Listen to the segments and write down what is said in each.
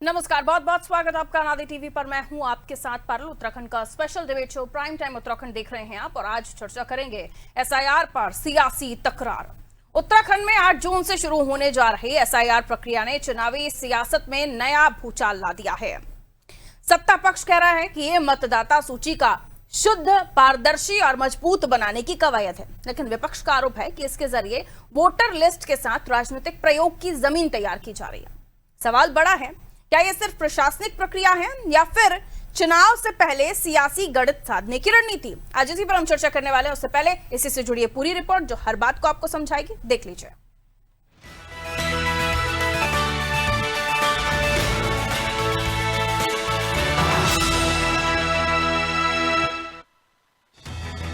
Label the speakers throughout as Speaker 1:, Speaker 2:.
Speaker 1: नमस्कार, बहुत बहुत स्वागत आपका अनादि टीवी पर। मैं हूं आपके साथ पारुल। उत्तराखंड का special debate show prime time Uttarakhand देख रहे हैं आप, और आज चर्चा करेंगे एसआईआर पर सियासी तकरार। उत्तराखंड में 8 जून से शुरू होने जा रही एसआईआर प्रक्रिया ने चुनावी सियासत में नया भूचाल ला दिया है। सत्ता पक्ष कह रहा है कि ये मतदाता सूची का शुद्ध, पारदर्शी और मजबूत बनाने की कवायद है, लेकिन विपक्ष का आरोप है कि इसके जरिए वोटर लिस्ट के साथ राजनीतिक प्रयोग की जमीन तैयार की जा रही है। सवाल बड़ा है, क्या यह सिर्फ प्रशासनिक प्रक्रिया है या फिर चुनाव से पहले सियासी गणित साधने की रणनीति? आज इसी पर हम चर्चा करने वाले हैं। उससे पहले इसी से जुड़ी पूरी रिपोर्ट जो हर बात को आपको समझाएगी, देख लीजिए।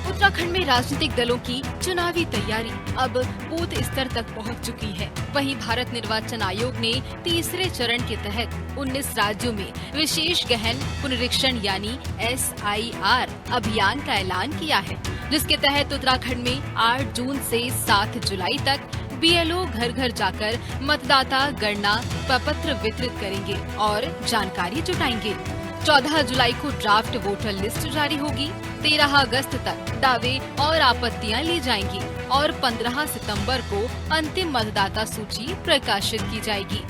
Speaker 2: उत्तराखंड में राजनीतिक दलों की चुनावी तैयारी अब बूथ स्तर तक पहुंच चुकी है। वहीं भारत निर्वाचन आयोग ने तीसरे चरण के तहत 19 राज्यों में विशेष गहन पुनरीक्षण यानी SIR अभियान का ऐलान किया है, जिसके तहत उत्तराखंड में 8 जून से 7 जुलाई तक BLO घर घर जाकर मतदाता गणना प्रपत्र वितरित करेंगे और जानकारी जुटाएंगे। 14 जुलाई को ड्राफ्ट वोटर लिस्ट जारी होगी। 13 अगस्त तक दावे और आपत्तियां ली जाएंगी और 15 सितंबर को अंतिम मतदाता सूची प्रकाशित की जाएगी।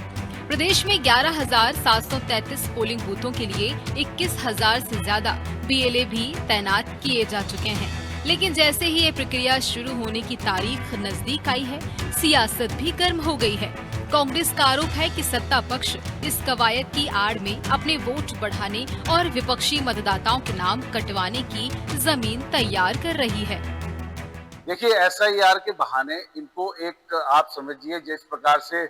Speaker 2: प्रदेश में 11,733 पोलिंग बूथों के लिए 21,000 से ज्यादा BLA भी तैनात किए जा चुके हैं। लेकिन जैसे ही ये प्रक्रिया शुरू होने की तारीख नजदीक आई है, सियासत भी गर्म हो गई है। कांग्रेस का आरोप है कि सत्ता पक्ष इस कवायद की आड़ में अपने वोट बढ़ाने और विपक्षी मतदाताओं के नाम कटवाने की जमीन तैयार कर रही है।
Speaker 3: देखिए, SIR के बहाने इनको एक आप समझिए जिस प्रकार से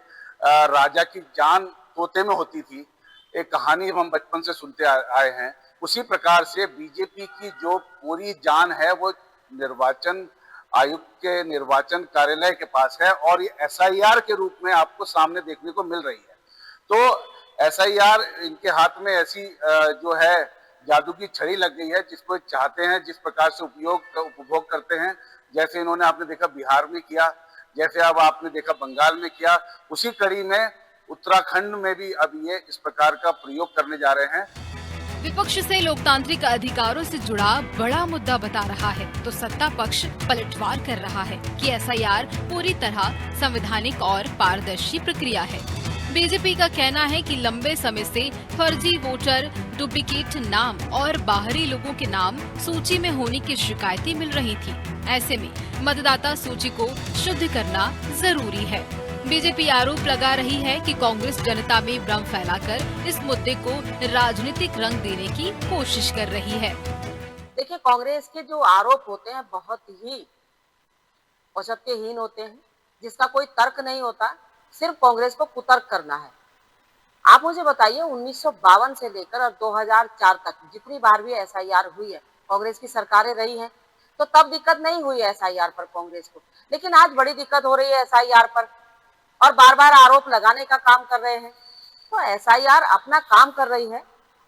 Speaker 3: राजा की जान तोते में होती थी, एक कहानी हम बचपन से सुनते आए हैं, उसी प्रकार से बीजेपी की जो पूरी जान है वो निर्वाचन आयुक्त के निर्वाचन कार्यालय के पास है और ये SIR के रूप में आपको सामने देखने को मिल रही है। तो SIR इनके हाथ में ऐसी जो है जादू की छड़ी लग गई है, जिसको चाहते हैं जिस प्रकार से उपभोग करते हैं। जैसे इन्होंने आपने देखा बिहार में किया, जैसे अब आपने देखा बंगाल में किया, उसी कड़ी में उत्तराखंड में भी अब ये इस प्रकार का प्रयोग करने जा रहे हैं।
Speaker 2: विपक्ष से लोकतांत्रिक अधिकारों से जुड़ा बड़ा मुद्दा बता रहा है तो सत्ता पक्ष पलटवार कर रहा है कि SIR पूरी तरह संवैधानिक और पारदर्शी प्रक्रिया है। बीजेपी का कहना है कि लंबे समय से फर्जी वोटर, डुप्लीकेट नाम और बाहरी लोगों के नाम सूची में होने की शिकायतें मिल रही थी। ऐसे में मतदाता सूची को शुद्ध करना जरूरी है। बीजेपी आरोप लगा रही है कि कांग्रेस जनता में भ्रम फैलाकर इस मुद्दे को राजनीतिक रंग देने की कोशिश कर रही है।
Speaker 4: देखिए, कांग्रेस के जो आरोप होते हैं बहुत ही औचित्यहीन होते हैं, जिसका कोई तर्क नहीं होता, सिर्फ कांग्रेस को कुतर्क करना है। आप मुझे बताइए, 1952 से लेकर और 2004 तक जितनी बार भी SIR हुई है, कांग्रेस की सरकारें रही हैं, तो तब दिक्कत नहीं हुई SIR पर कांग्रेस को। लेकिन आज बड़ी दिक्कत हो रही है SIR पर और बार बार आरोप लगाने का काम कर रहे हैं। तो SIR अपना काम कर रही है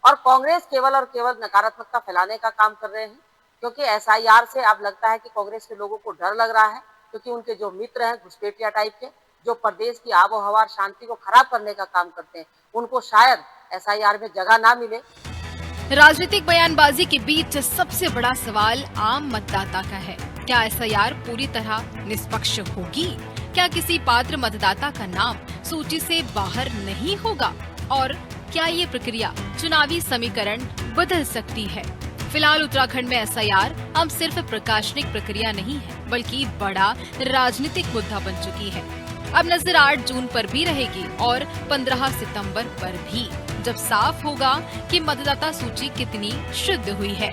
Speaker 4: और कांग्रेस केवल और केवल नकारात्मकता फैलाने का काम कर रहे हैं, क्योंकि SIR से अब लगता है कि कांग्रेस के लोगों को डर लग रहा है, क्योंकि उनके जो मित्र हैं घुसपैठिया टाइप के, जो प्रदेश की आबो हवा और शांति को खराब करने का काम करते हैं, उनको शायद SIR में जगह ना मिले।
Speaker 2: राजनीतिक बयानबाजी के बीच सबसे बड़ा सवाल आम मतदाता का है। क्या SIR पूरी तरह निष्पक्ष होगी? क्या किसी पात्र मतदाता का नाम सूची से बाहर नहीं होगा? और क्या ये प्रक्रिया चुनावी समीकरण बदल सकती है? फिलहाल उत्तराखंड में SIR अब सिर्फ प्रशासनिक प्रक्रिया नहीं है, बल्कि बड़ा राजनीतिक मुद्दा बन चुकी है। अब नजर 8 जून पर भी रहेगी और 15 सितंबर पर भी, जब साफ होगा कि मतदाता सूची कितनी शुद्ध हुई है।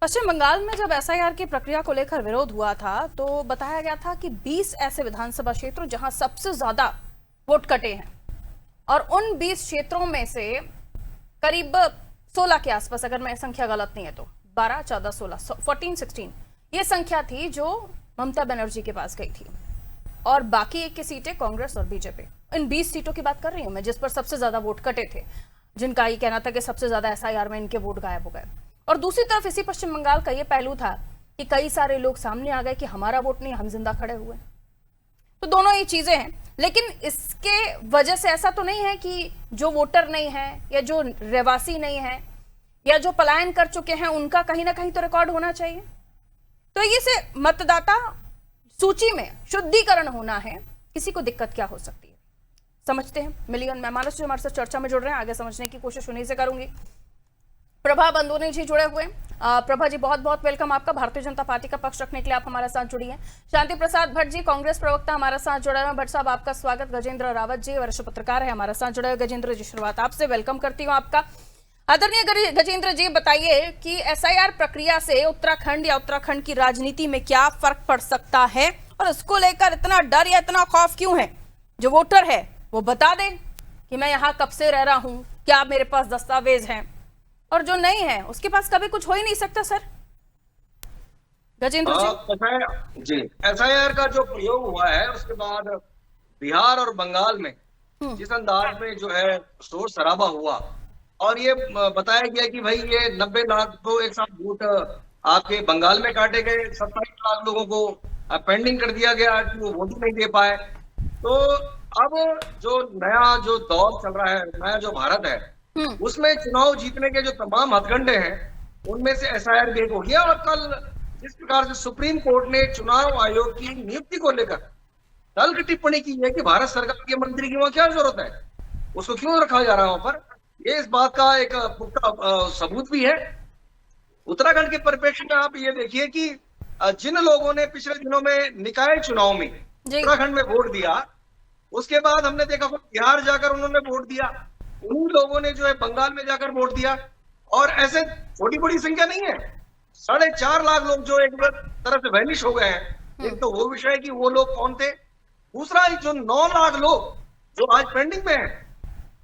Speaker 1: पश्चिम बंगाल में जब SIR की प्रक्रिया को लेकर विरोध हुआ था, तो बताया गया था कि 20 ऐसे विधानसभा क्षेत्र जहां सबसे ज्यादा वोट कटे हैं, और उन 20 क्षेत्रों में से करीब 16 के आसपास, अगर मैं संख्या गलत नहीं है तो 12, 14, 16, 14, 16 ये संख्या थी जो ममता बनर्जी के पास गई थी, और बाकी 21 सीटें कांग्रेस और बीजेपी। इन 20 सीटों की बात कर रही हूं मैं, जिस पर सबसे ज्यादा वोट कटे थे, जिनका ये कहना था कि सबसे ज्यादा SIR में इनके वोट गायब हो गए। और दूसरी तरफ इसी पश्चिम बंगाल का ये पहलू था कि कई सारे लोग सामने आ गए कि हमारा वोट नहीं, हम जिंदा खड़े हुए। तो दोनों ही चीजें हैं, लेकिन इसके वजह से ऐसा तो नहीं है कि जो वोटर नहीं है या जो रहवासी नहीं है या जो पलायन कर चुके हैं उनका कहीं ना कहीं तो रिकॉर्ड होना चाहिए। तो ये से मतदाता सूची में शुद्धिकरण होना है, किसी को दिक्कत क्या हो सकती है, समझते हैं। मिलियन मेहमानों से हमारे साथ चर्चा में जुड़ रहे हैं, आगे समझने की कोशिश उन्हीं से करूंगी। प्रभा बंदोनी जी जुड़े हुए हैं। प्रभा जी, बहुत बहुत वेलकम आपका। भारतीय जनता पार्टी का पक्ष रखने के लिए आप हमारे साथ जुड़ी हैं। शांति प्रसाद भट्ट जी, कांग्रेस प्रवक्ता, हमारे साथ जुड़े हुए हैं। भट्ट साहब, आपका स्वागत। गजेंद्र रावत जी, वरिष्ठ पत्रकार है, हमारे साथ जुड़े हुए। गजेंद्र जी, शुरुआत आपसे, वेलकम करती हूँ आपका। आदरणीय गजेंद्र जी, बताइए कि एसआईआर प्रक्रिया से उत्तराखंड या उत्तराखंड की राजनीति में क्या फर्क पड़ सकता है, और इसको लेकर इतना डर या इतना खौफ क्यों है? जो वोटर है वो बता दे कि मैं यहाँ कब से रह रहा हूँ, क्या मेरे पास दस्तावेज हैं, और जो नहीं है उसके पास कभी कुछ हो ही नहीं सकता। सर गजेंद्र
Speaker 5: जी, एसआईआर का जो प्रयोग हुआ है उसके बाद बिहार और बंगाल में जिस अंदाज में जो है शोर शराबा हुआ, और ये बताया गया कि भाई ये 90 लाख तो एक साथ वोट आपके बंगाल में काटे गए, 27 लाख लोगों को पेंडिंग कर दिया गया कि वो वोट ही नहीं दे पाए। तो अब जो नया जो दौर चल रहा है, नया जो भारत है, उसमें चुनाव जीतने के जो तमाम हथकंडे हैं उनमें से एसआईआर भी एक हो गया। और कल जिस प्रकार से सुप्रीम कोर्ट ने चुनाव आयोग की नियुक्ति को लेकर कल की टिप्पणी की है कि भारत सरकार के मंत्री की वहां क्या जरूरत है, उसको क्यों रखा जा रहा है वहां पर, ये इस बात का एक पुख्ता सबूत भी है। उत्तराखंड के परिप्रेक्ष्य में आप ये देखिए कि जिन लोगों ने पिछले दिनों में निकाय चुनाव में उत्तराखंड में वोट दिया, उसके बाद हमने देखा बिहार जाकर उन्होंने वोट दिया, उन्हीं लोगों ने जो है बंगाल में जाकर वोट दिया। और ऐसे छोटी बड़ी संख्या नहीं है, 4.5 लाख लोग जो एक तरह से वैनिश हो गए हैं। एक तो वो विषय कि वो लोग कौन थे, दूसरा जो 9 लाख लोग जो आज पेंडिंग में हैं,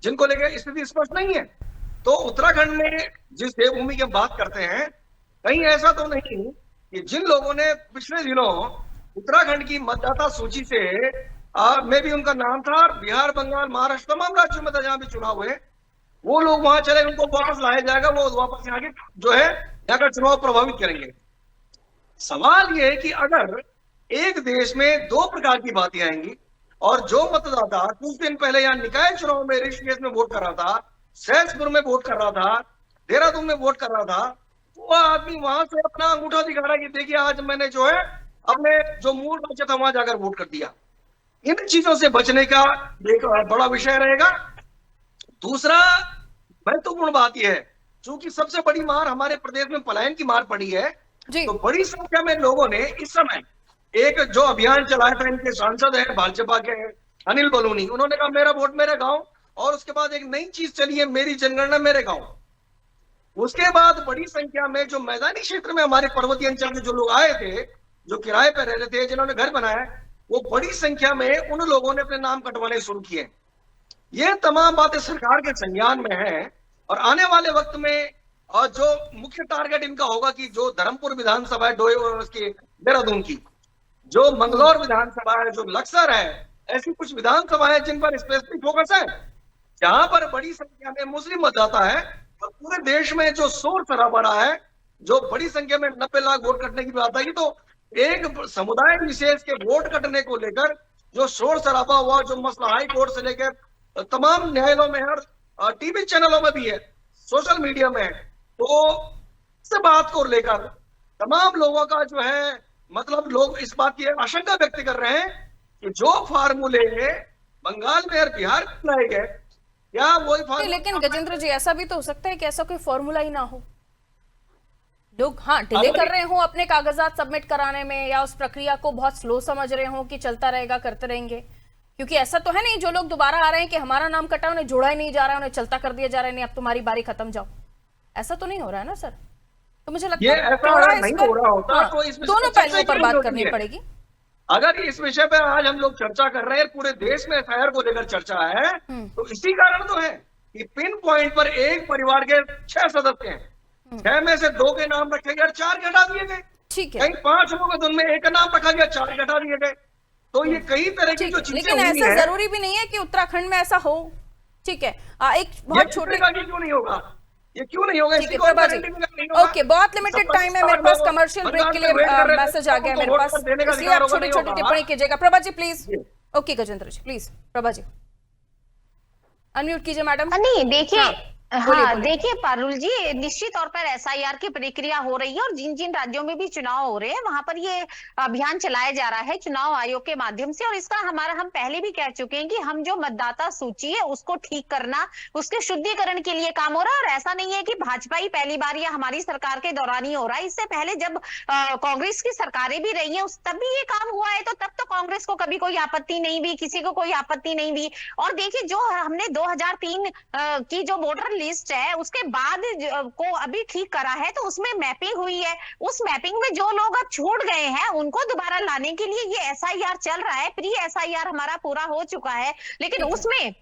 Speaker 5: जिनको लेकर स्थिति स्पष्ट नहीं है। तो उत्तराखंड में जिस देवभूमि की बात करते हैं, कहीं ऐसा तो नहीं कि जिन लोगों ने पिछले दिनों उत्तराखंड की मतदाता सूची से में भी उनका नाम था, बिहार, बंगाल, महाराष्ट्र, तमाम राज्यों में जहां भी चुनाव हुए, वो लोग वहां चले, उनको वापस लाया जाएगा, वो वापस आगे जो है जाकर चुनाव प्रभावित करेंगे। सवाल ये है कि अगर एक देश में 2 प्रकार की बातें आएंगी, और जो मतदाता कुछ दिन पहले यहाँ निकाय चुनाव में ऋषिकेश में वोट कर रहा था, सहसपुर में वोट कर रहा था, देहरादून में वोट कर रहा था, वो आदमी वहां से अपना अंगूठा दिखा रहा है कि देखिए आज मैंने जो है अपने जो मूल राज्य था वहां जाकर वोट कर दिया। इन चीजों से बचने का एक बड़ा विषय रहेगा। दूसरा महत्वपूर्ण बात यह है, चूंकि सबसे बड़ी मार हमारे प्रदेश में पलायन की मार पड़ी है, तो बड़ी संख्या में लोगों ने इस समय एक जो अभियान चलाया था, इनके सांसद है भाजपा के अनिल बलूनी, उन्होंने कहा मेरा वोट मेरा गांव, और उसके बाद एक नई चीज चली है मेरी जनगणना मेरे गांव। उसके बाद बड़ी संख्या में जो मैदानी क्षेत्र में हमारे पर्वतीय अंचल के जो लोग आए थे, जो किराए पर रह रहे थे, जिन्होंने घर बनाया, वो बड़ी संख्या में उन लोगों ने अपने नाम कटवाने शुरू किए। ये तमाम बातें सरकार के संज्ञान में है, और आने वाले वक्त में और जो मुख्य टारगेट इनका होगा कि जो धर्मपुर विधानसभा है, देहरादून की, जो मंगलौर विधानसभा है, जो लक्सर है, ऐसी कुछ विधानसभा है जिन पर स्पेसिफिक फोकस है, जहां पर बड़ी संख्या में मुस्लिम मतदाता है, और पूरे देश में जो शोर शराबा रहा है, जो बड़ी संख्या में 90 लाख वोट कटने की बात आई, तो एक समुदाय विशेष के वोट कटने को लेकर जो शोर शराबा हुआ, जो मसला हाई कोर्ट से लेकर तमाम न्यायालयों में है, और टीवी चैनलों में भी है, सोशल मीडिया में है, तो इस बात को लेकर तमाम लोगों का जो है मतलब लोग इस बात की आशंका व्यक्त कर रहे हैं कि जो फार्मूले बंगाल में और बिहार में लाए गए, क्या वही फार्मूला।
Speaker 1: लेकिन गजेंद्र जी, ऐसा भी तो हो सकता है कि ऐसा कोई फॉर्मूला ही ना हो, लोग डिले कर रहे हो अपने कागजात सबमिट कराने में, या उस प्रक्रिया को बहुत स्लो समझ रहे हो कि चलता रहेगा, करते रहेंगे। क्योंकि ऐसा तो है नहीं जो लोग दोबारा आ रहे हैं कि हमारा नाम कटा, उन्हें जोड़ा ही नहीं जा रहा है, उन्हें चलता कर दिया जा रहा है, नहीं अब तुम्हारी बारी खत्म, जाओ। ऐसा तो नहीं हो रहा है ना सर? तो मुझे लगता है दोनों पहलुओं पर बात करनी पड़ेगी।
Speaker 5: अगर इस विषय पे आज हम लोग चर्चा कर रहे हैं, पूरे देश में एफआईआर को लेकर चर्चा है, तो इसी कारण तो है कि पिन पॉइंट पर एक परिवार के 6 सदस्य हैं, 6 में से 2 के नाम रखे गए, 4 के हटा दिए गए।
Speaker 1: ठीक है,
Speaker 5: कहीं 5 लोग हैं तो उनमें 1 का नाम रखा गया, 4 के हटा दिए गए। तो ये कई तरह की जो चीजें,
Speaker 1: लेकिन ऐसा जरूरी भी नहीं है कि उत्तराखंड में ऐसा हो। ठीक है, एक बहुत छोटे
Speaker 5: क्यों नहीं होगा, ये क्यों नहीं होगा?
Speaker 1: ठीक है
Speaker 5: इसकी
Speaker 1: प्रभा जी,
Speaker 5: गारंटी नहीं होगा।
Speaker 1: ओके, बहुत लिमिटेड टाइम है मेरे पास, कमर्शियल ब्रेक के लिए मैसेज आ गया मेरे पास, इसलिए आप छोटी छोटी टिप्पणी कीजिएगा। Prabha ji please. Okay Gajendra ji please, Prabha ji unmute कीजिए मैडम।
Speaker 6: नहीं देखिए,
Speaker 1: बोलिए।
Speaker 6: देखिए पारुल जी, निश्चित तौर पर एसआईआर की प्रक्रिया हो रही है और जिन जिन राज्यों में भी चुनाव हो रहे हैं वहां पर ये अभियान चलाया जा रहा है चुनाव आयोग के माध्यम से। और इसका हम पहले भी कह चुके हैं कि हम जो मतदाता सूची है उसको ठीक करना, उसके शुद्धिकरण के लिए काम हो रहा है। और ऐसा नहीं है कि भाजपा ही पहली बार या हमारी सरकार के दौरान ही हो रहा है, इससे पहले जब कांग्रेस की सरकारें भी रही है तब भी ये काम हुआ है। तो तब तो कांग्रेस को कभी कोई आपत्ति नहीं हुई, किसी को कोई आपत्ति नहीं हुई। और देखिए जो हमने 2003 की जो वोटर लिस्ट है उसके बाद को अभी ठीक करा है तो उसमें मैपिंग हुई है। उस मैपिंग में जो लोग अब छूट गए हैं उनको दोबारा लाने के लिए ये एसआईआर चल रहा है। प्री एसआईआर हमारा पूरा हो चुका है, लेकिन उसमें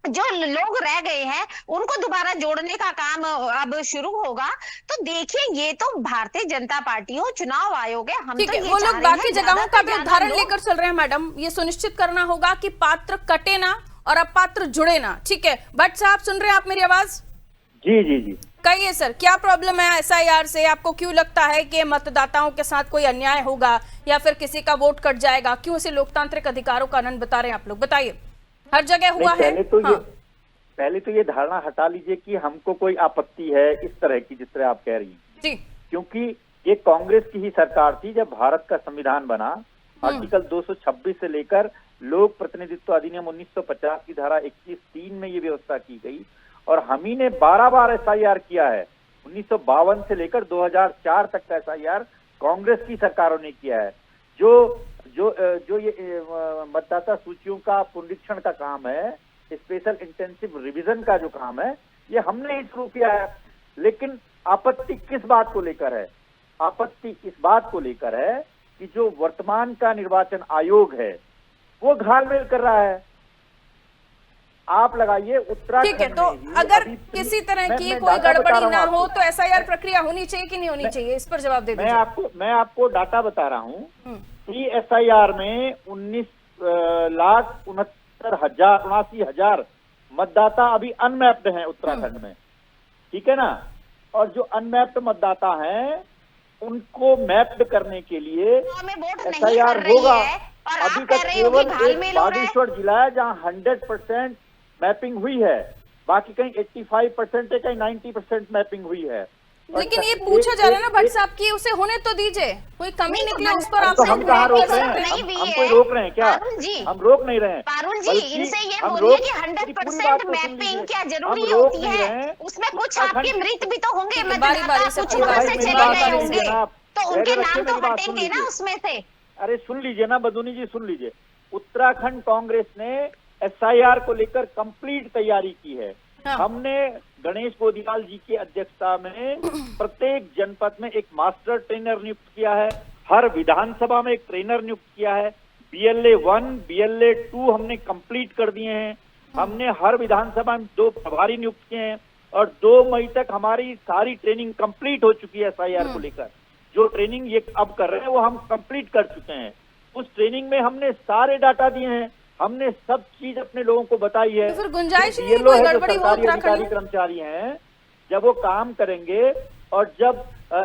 Speaker 6: जो लोग रह गए हैं उनको दोबारा जोड़ने का काम अब शुरू होगा। तो देखिए ये तो भारतीय जनता पार्टी हो, चुनाव आयोग है, हम
Speaker 1: ठीक
Speaker 6: तो
Speaker 1: है,
Speaker 6: ये
Speaker 1: वो
Speaker 6: चाह
Speaker 1: लोग
Speaker 6: रहे
Speaker 1: बाकी
Speaker 6: हैं
Speaker 1: जगहों का भी
Speaker 6: ज्यादा से
Speaker 1: उदाहरण
Speaker 6: ज्यादा
Speaker 1: लेकर चल रहे हैं मैडम। ये सुनिश्चित करना होगा कि पात्र कटे ना और अपात्र जुड़े ना। ठीक है, भट्ट साहब सुन रहे हैं आप मेरी आवाज?
Speaker 7: जी जी जी,
Speaker 1: कहिए सर, क्या प्रॉब्लम है एसआईआर से? आपको क्यों लगता है कि मतदाताओं के साथ कोई अन्याय होगा या फिर किसी का वोट कट जाएगा? क्यों इसे लोकतांत्रिक अधिकारों का आनंद बता रहे हैं आप लोग? बताइए, हर जगह हुआ है।
Speaker 7: पहले तो ये धारणा हटा लीजिए कि हमको कोई आपत्ति है इस तरह की, जिस तरह आप कह रही हैं
Speaker 1: जी।
Speaker 7: क्योंकि ये कांग्रेस की ही सरकार थी जब भारत का संविधान बना। आर्टिकल 226 से लेकर लोक प्रतिनिधित्व अधिनियम 1950 की धारा 21(3) में ये व्यवस्था की गई और हम ही ने 12 बार एसआईआर किया है। 1952 से लेकर 2004 तक का एसआईआर कांग्रेस की सरकारों ने किया है। जो ये मतदाता सूचियों का पुनरीक्षण का काम है, स्पेशल इंटेंसिव रिवीजन का जो काम है, ये हमने ही शुरू किया है। लेकिन आपत्ति किस बात को लेकर है? आपत्ति इस बात को लेकर है कि जो वर्तमान का निर्वाचन आयोग है वो घालमेल कर रहा है। आप लगाइए उत्तराखंड।
Speaker 1: ठीक है, तो अगर किसी तरह की कोई गड़बड़ी ना हो तो एसआईआर प्रक्रिया होनी चाहिए कि नहीं होनी चाहिए? इस पर जवाब दे दीजिए।
Speaker 7: मैं आपको डाटा बता रहा हूँ। प्री एसआईआर में 19,69,000 मतदाता अभी अनमैप्ड हैं उत्तराखंड में, ठीक है ना। और जो अनमैप्ड मतदाता हैं उनको मैप्ड करने के लिए एसआईआर होगा। अभी तक केवल बागेश्वर जिला है जहाँ 100% मैपिंग हुई है, बाकी कहीं 85% है, कहीं 90% मैपिंग हुई है।
Speaker 1: लेकिन ये पूछा जा रहा है ना भट्ट साहब की, उसे होने तो दीजिए, कोई कमी निकले उस पर आप
Speaker 7: तो हम कहाँ रोक रहे हैं? हम कोई रोक रहे हैं क्या? हम रोक नहीं रहे हैं।
Speaker 6: पारुल जी, इनसे ये बोलिए कि 100% मैपिंग क्या जरूरी होती है? उसमें कुछ आपके मृत भी तो होंगे, मतदाता कुछ से चले गए होंगे, तो उनके नाम तो हटेंगे ना उसमें से।
Speaker 7: अरे सुन लीजिए ना बदूनी जी, सुन लीजिए। उत्तराखंड कांग्रेस ने एसआईआर को लेकर कंप्लीट तैयारी की है। हमने गणेश गोदियाल जी की अध्यक्षता में प्रत्येक जनपद में एक मास्टर ट्रेनर नियुक्त किया है, हर विधानसभा में एक ट्रेनर नियुक्त किया है। BLA 1, BLA 2 हमने कंप्लीट कर दिए हैं। हमने हर विधानसभा में 2 प्रभारी नियुक्त किए हैं और 2 मई तक हमारी सारी ट्रेनिंग कंप्लीट हो चुकी है एसआईआर को लेकर। जो ट्रेनिंग ये अब कर रहे हैं वो हम कंप्लीट कर चुके हैं। उस ट्रेनिंग में हमने सारे डाटा दिए हैं, हमने सब चीज अपने लोगों को बताई है।
Speaker 1: तो फिर गुंजाइश
Speaker 7: ये लोग हैं जो सरकारी अधिकारी कर्मचारी हैं, जब वो काम करेंगे और जब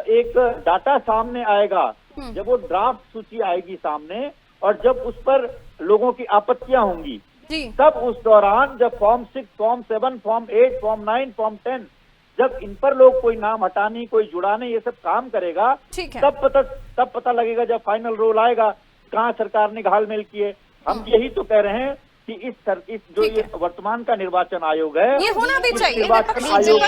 Speaker 7: एक डाटा सामने आएगा, जब वो ड्राफ्ट सूची आएगी सामने और जब उस पर लोगों की आपत्तियां होंगी, तब उस दौरान जब form 6, form 7, form 8, form 9, form 10, जब इन पर लोग कोई नाम हटाने, कोई जुड़ाने, ये सब काम करेगा, तब पता लगेगा, जब फाइनल रोल आएगा कहाँ सरकार ने घालमेल किए। हम यही तो कह रहे हैं कि इस जो ये वर्तमान का निर्वाचन आयोग है,
Speaker 1: ये होना भी चाहिए।
Speaker 7: निर्वाचन आयोग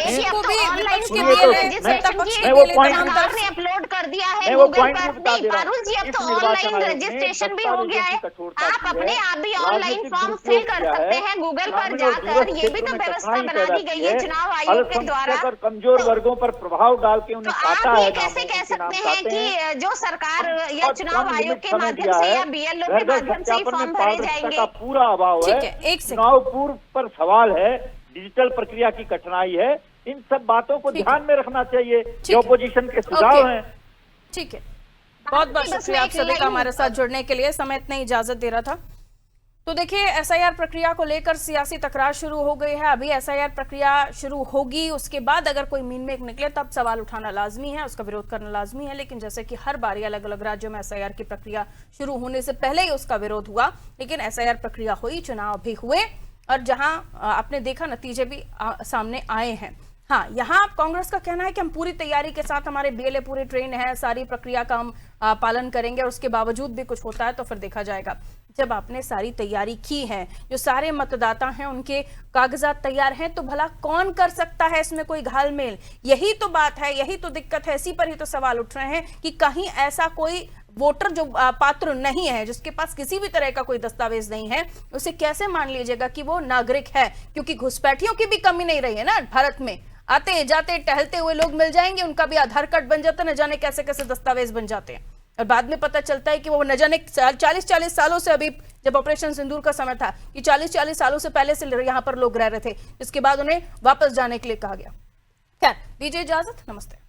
Speaker 6: मैं वो पॉइंट अपलोड कर दिया है गूगल पर। पारुल जी, अब तो ऑनलाइन रजिस्ट्रेशन भी हो गया है, आप अपने आप भी ऑनलाइन फॉर्म फिल कर सकते हैं गूगल पर जाकर। ये भी तो व्यवस्था बना दी गई है चुनाव आयोग के द्वारा।
Speaker 7: कमजोर वर्गों पर प्रभाव डाल के उन्हें काटा है।
Speaker 6: कैसे कह सकते हैं कि जो सरकार या चुनाव आयोग के माध्यम से या BLO के माध्यम से फॉर्म भरे जाएंगे?
Speaker 7: पूरा अभाव है। चुनाव पूर्व पर सवाल है, डिजिटल प्रक्रिया की कठिनाई है, इन सब बातों को ध्यान में रखना चाहिए। जो ऑपोजिशन के सुझाव हैं।
Speaker 1: ठीक है, बहुत बहुत शुक्रिया आप सभी का हमारे साथ जुड़ने के लिए। समय इतनी इजाजत दे रहा था। तो देखिए, एसआईआर प्रक्रिया को लेकर सियासी तकरार शुरू हो गई है। अभी एसआईआर प्रक्रिया शुरू होगी, उसके बाद अगर कोई मीन में निकले तब सवाल उठाना लाजमी है, उसका विरोध करना लाजमी है। लेकिन जैसे कि हर बार अलग अलग राज्यों में एसआईआर की प्रक्रिया शुरू होने से पहले ही उसका विरोध हुआ, लेकिन एसआईआर प्रक्रिया हुई, चुनाव भी हुए और जहां आपने देखा नतीजे भी सामने आए हैं। हाँ, यहाँ कांग्रेस का कहना है कि हम पूरी तैयारी के साथ, हमारे बीएलए पूरे ट्रेन है, सारी प्रक्रिया का हम पालन करेंगे और उसके बावजूद भी कुछ होता है तो फिर देखा जाएगा। जब आपने सारी तैयारी की है, जो सारे मतदाता हैं उनके कागजात तैयार हैं, तो भला कौन कर सकता है इसमें कोई घालमेल? यही तो बात है, यही तो दिक्कत है, इसी पर ही तो सवाल उठ रहे हैं कि कहीं ऐसा कोई वोटर जो पात्र नहीं है, जिसके पास किसी भी तरह का कोई दस्तावेज नहीं है, उसे कैसे मान लीजिएगा कि वो नागरिक है? क्योंकि घुसपैठियों की भी कमी नहीं रही है ना भारत में। आते जाते टहलते हुए लोग मिल जाएंगे, उनका भी आधार कार्ड बन जाता है, न जाने कैसे कैसे दस्तावेज बन जाते हैं, और बाद में पता चलता है कि वो न जाने 40-40 सालों से, अभी जब ऑपरेशन सिंदूर का समय था कि 40-40 सालों से पहले से यहाँ पर लोग रह रहे थे, इसके बाद उन्हें वापस जाने के लिए कहा गया। खैर, दीजिए इजाजत, नमस्ते।